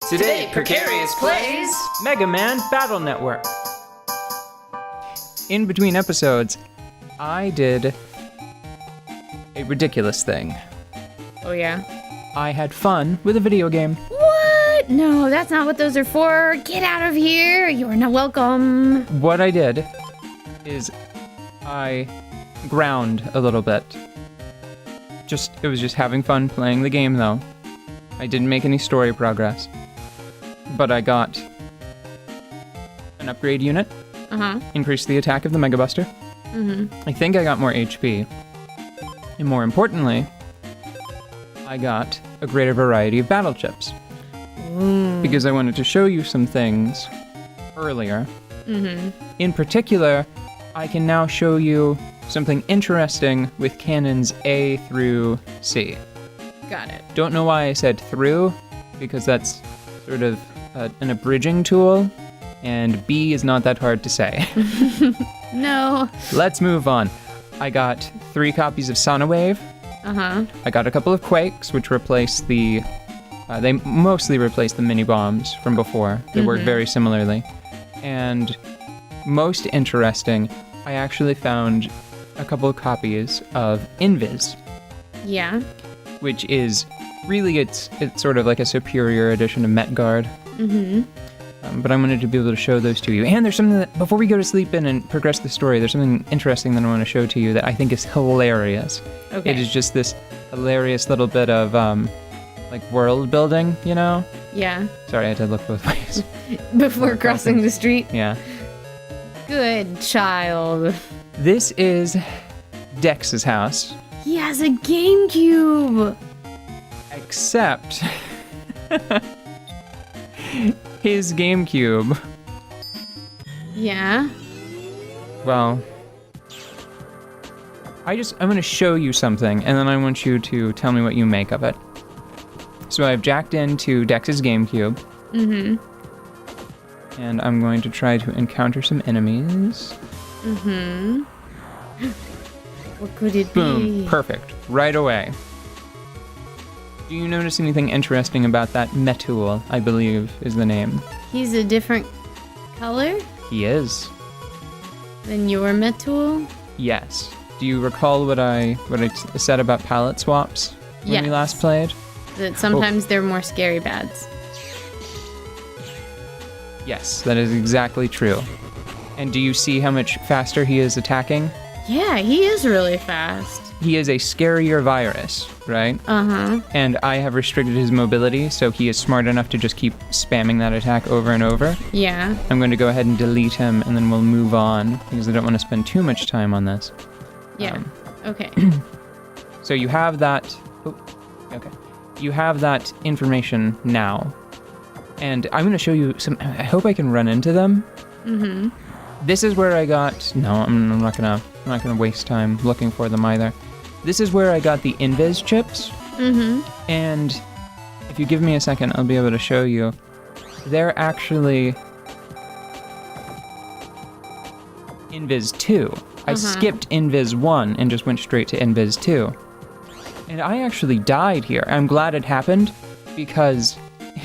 Today, Precarious plays Mega Man Battle Network. In between episodes, I did a ridiculous thing. Oh, yeah? I had fun with a video game. What? No, that's not what those are for. Get out of here. You are not welcome. What I did is I ground a little bit. It was just having fun playing the game, though. I didn't make any story progress. But I got an upgrade unit. Increased the attack of the Mega Buster. I think I got more HP. And more importantly, I got a greater variety of battle chips. Because I wanted to show you some things earlier. In particular, I can now show you something interesting with cannons A through C. Got it. Don't know why I said through, because that's sort of an abridging tool, and B is not that hard to say. No. Let's move on. I got 3 copies of Sonawave. I got a couple of Quakes, which replace they mostly replace the mini bombs from before. They work very similarly. And most interesting, I actually found a couple of copies of Invis. Yeah. Which is really, it's sort of like a superior edition of Metgard. But I wanted to be able to show those to you. And there's something that, before we go to sleep in and progress the story, there's something interesting that I want to show to you that I think is hilarious. Okay. It is just this hilarious little bit of, like, world building, you know? Yeah. Sorry, I had to look both ways. Before crossing the street? Yeah. Good child. This is Dex's house. He has a GameCube. Except his GameCube. Yeah. Well, I'm going to show you something, and then I want you to tell me what you make of it. So I've jacked into Dex's GameCube. And I'm going to try to encounter some enemies. What could it Boom. be? Perfect. Right away. Do you notice anything interesting about that Metul, I believe is the name? He's a different color He is. than your Metul? Yes. Do you recall what I said about palette swaps when we last played? That sometimes they're more scary bads. Yes, that is exactly true. And do you see how much faster he is attacking? Yeah, he is really fast. He is a scarier virus, right? And I have restricted his mobility, so he is smart enough to just keep spamming that attack over and over. Yeah. I'm going to go ahead and delete him, and then we'll move on, because I don't want to spend too much time on this. Yeah. Okay. So you have that... Oh, okay. You have that information now. And I'm going to show you some... I hope I can run into them. This is where I got... No, I'm not gonna waste time looking for them either. This is where I got the Invis chips. And if you give me a second, I'll be able to show you. They're actually Invis 2. I skipped Invis 1 and just went straight to Invis 2. And I actually died here. I'm glad it happened because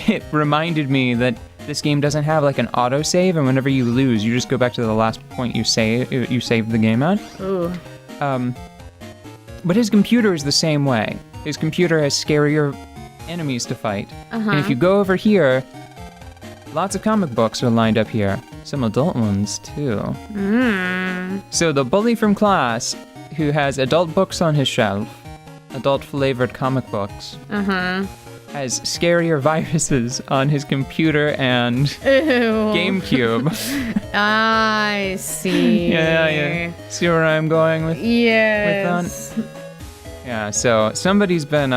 it reminded me that this game doesn't have like an autosave, and whenever you lose, you just go back to the last point you saved the game at. Ooh. But his computer is the same way. His computer has scarier enemies to fight. And if you go over here, lots of comic books are lined up here. Some adult ones, too. So the bully from class, who has adult books on his shelf, adult-flavored comic books, has scarier viruses on his computer and GameCube. I see. Yeah. See where I'm going with Yes. with that? Yeah, so somebody's been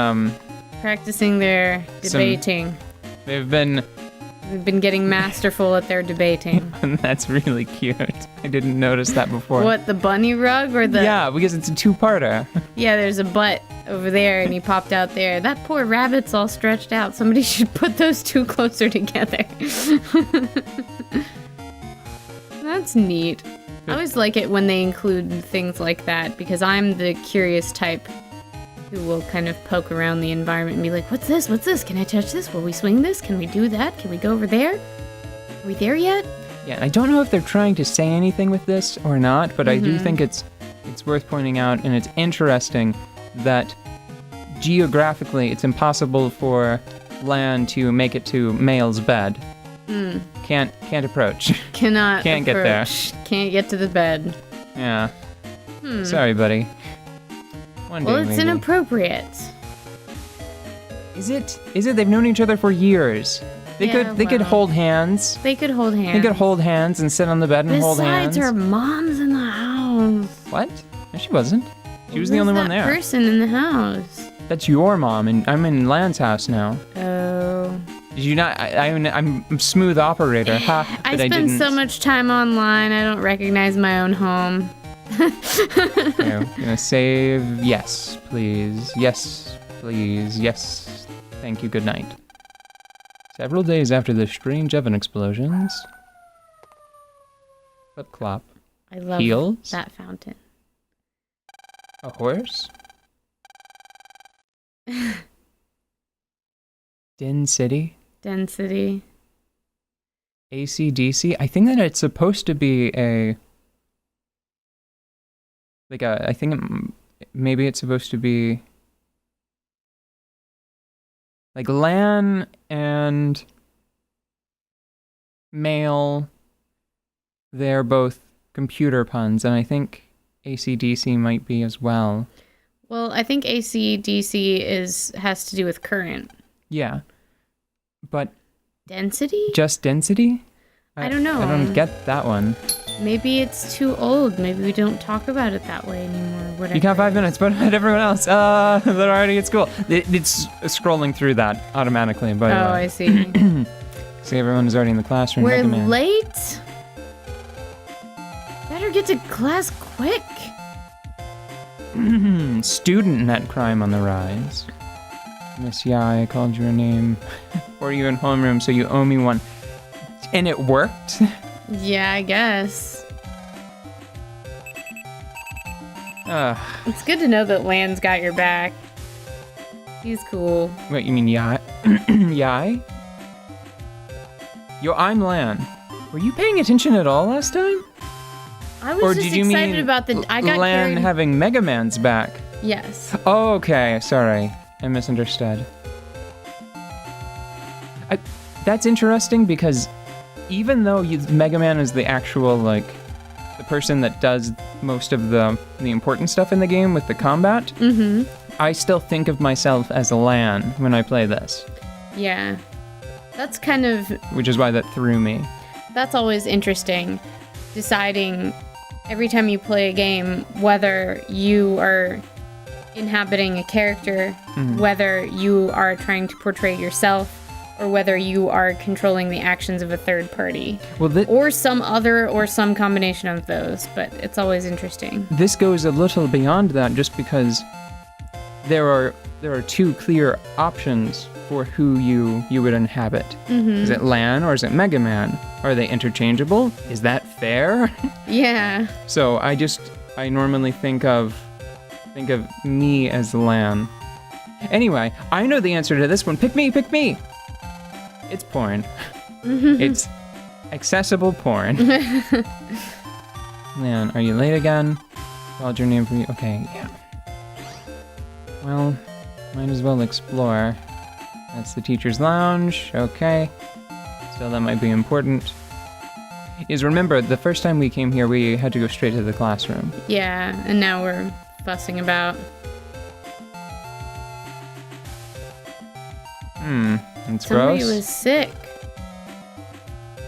Practicing their debating. they've been They've been getting masterful at their debating. and that's really cute. I didn't notice that before. What, the bunny rug or the... Yeah, because it's a 2-parter. Yeah, there's a butt over there and he popped out there. That poor rabbit's all stretched out. Somebody should put those two closer together. That's neat. I always like it when they include things like that because I'm the curious type who will kind of poke around the environment and be like, what's this? What's this? Can I touch this? Will we swing this? Can we do that? Can we go over there? Are we there yet? Yeah, I don't know if they're trying to say anything with this or not, but I do think it's worth pointing out, and it's interesting that geographically it's impossible for Lan to make it to Male's bed. Can't approach. Can't get there. Can't get to the bed. Yeah. Sorry, buddy. One day, Well, it's maybe. inappropriate. Is it? They've known each other for years. They could hold hands. They could hold hands. They could hold hands and sit on the bed and hold hands. Besides, her mom's in the house. What? No, she wasn't. She was the only one there. That person in the house. That's your mom, and I'm in Lan's house now. Oh. Did you not? I'm a smooth operator. Ha! I but spend didn't. so much time online, I don't recognize my own home. Okay, I'm gonna save yes, please. Yes, please. Yes. Thank you. Good night. Several days after the strange oven explosions. Clip clop. I love Heels? that fountain. A horse? Density? Density. AC/DC? I think that it's supposed to be maybe it's supposed to be like Lan and Male, they're both computer puns, and I think AC/DC might be as well. Well, I think AC/DC has to do with current. Yeah. But Density? just density? I don't know. I don't get that one. Maybe it's too old. Maybe we don't talk about it that way anymore. Whatever. You got 5 minutes, but everyone else, they're already at school. It's scrolling through that automatically, by the way. Oh, I see. See, everyone is already in the classroom. We're Mega Man. late. Better get to class quick. Student net crime on the rise. Miss Yai, I called your name for you in homeroom, so you owe me one. And it worked? Yeah, I guess. It's good to know that Lan's got your back. He's cool. Wait, you mean Yai? Yai? Yo, I'm Lan. Were you paying attention at all last time? I was Or just did you excited mean about the. I got Lan carried. having Mega Man's back? Yes. Oh, okay. Sorry. I misunderstood. That's interesting because even though Mega Man is the actual, like, the person that does most of the important stuff in the game with the combat, I still think of myself as a Lan when I play this. Yeah. That's kind of. Which is why that threw me. That's always interesting. Deciding every time you play a game whether you are inhabiting a character, whether you are trying to portray yourself, or whether you are controlling the actions of a third party. Well, Or some other, or some combination of those, but it's always interesting. this goes a little beyond that just because there are two clear options for who you would inhabit. Is it Lan or is it Mega Man? Are they interchangeable? Is that fair? Yeah. So I normally think of me as Lan. Anyway, I know the answer to this one. Pick me, pick me. It's porn. It's accessible porn. Lan, are you late again? Called your name for you. Okay, yeah. Well, might as well explore. That's the teacher's lounge. Okay. So that might be important. Remember, the first time we came here, we had to go straight to the classroom. Yeah, and now we're fussing about. It's Somebody gross. was sick.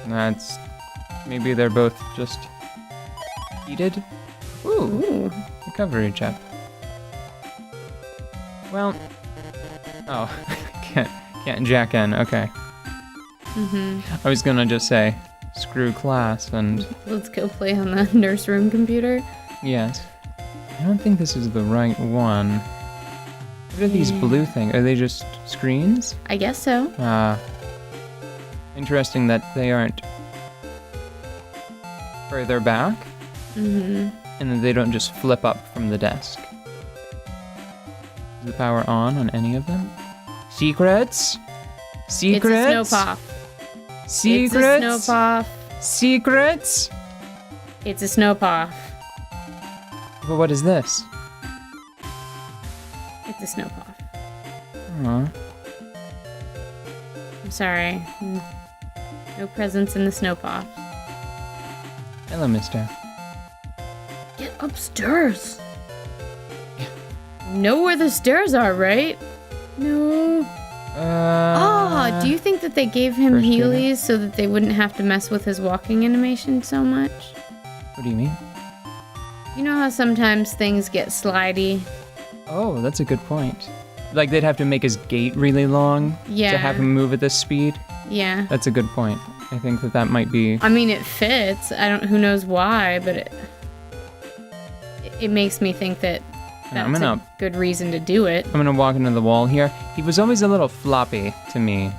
That's... Maybe they're both just... heated? Ooh. Recovery chip. Well... Oh. Can't jack in. Okay. I was gonna just say, screw class and... Let's go play on the nurse room computer. Yes. I don't think this is the right one. What are these blue things? Are they just screens? I guess so. Interesting that they aren't further back. And that they don't just flip up from the desk. Is the power on any of them? Secrets? Secrets? It's a Snowpuff. Secrets? It's a Snowpuff. Secrets? It's a Snowpuff. But what is this? It's a Snowpuff. Aw. I'm sorry. No presents in the Snowpuff. Hello, mister. Get upstairs. Know where the stairs are, right? No. Do you think that they gave him First grader. Heelys so that they wouldn't have to mess with his walking animation so much? What do you mean? You know how sometimes things get slidey? Oh, that's a good point. Like, they'd have to make his gait really long Yeah. to have him move at this speed? Yeah. That's a good point. I think that might be... I mean, it fits. Who knows why, but it makes me think that that's a good reason to do it. I'm gonna walk into the wall here. He was always a little floppy to me.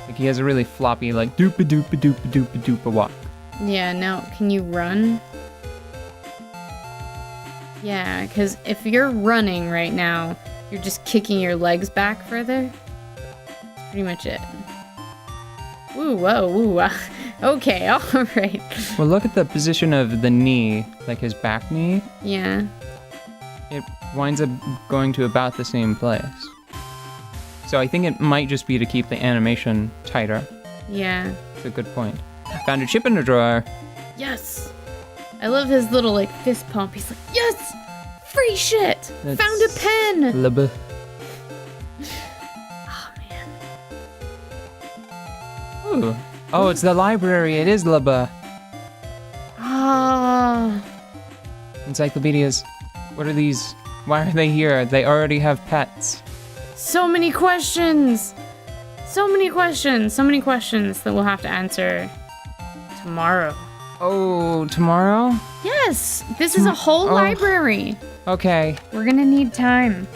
Like, he has a really floppy, like, doopa-doopa-doopa-doopa-doopa walk. Yeah, now, can you run? Yeah, because if you're running right now, you're just kicking your legs back further. That's pretty much it. Ooh, whoa, ooh, okay, alright. Well, look at the position of the knee, like his back knee. Yeah. It winds up going to about the same place. So I think it might just be to keep the animation tighter. Yeah. It's a good point. Found a chip in the drawer. Yes! I love his little, like, fist pump. He's like, yes! Free shit! That's Found a pen! Lubba. Oh, man. Ooh. Oh, it's the library. It is Lubba. Ah. Encyclopedias. What are these? Why are they here? They already have pets. So many questions! So many questions that we'll have to answer tomorrow. Oh, tomorrow? Yes! This is a whole library. Okay. We're gonna need time.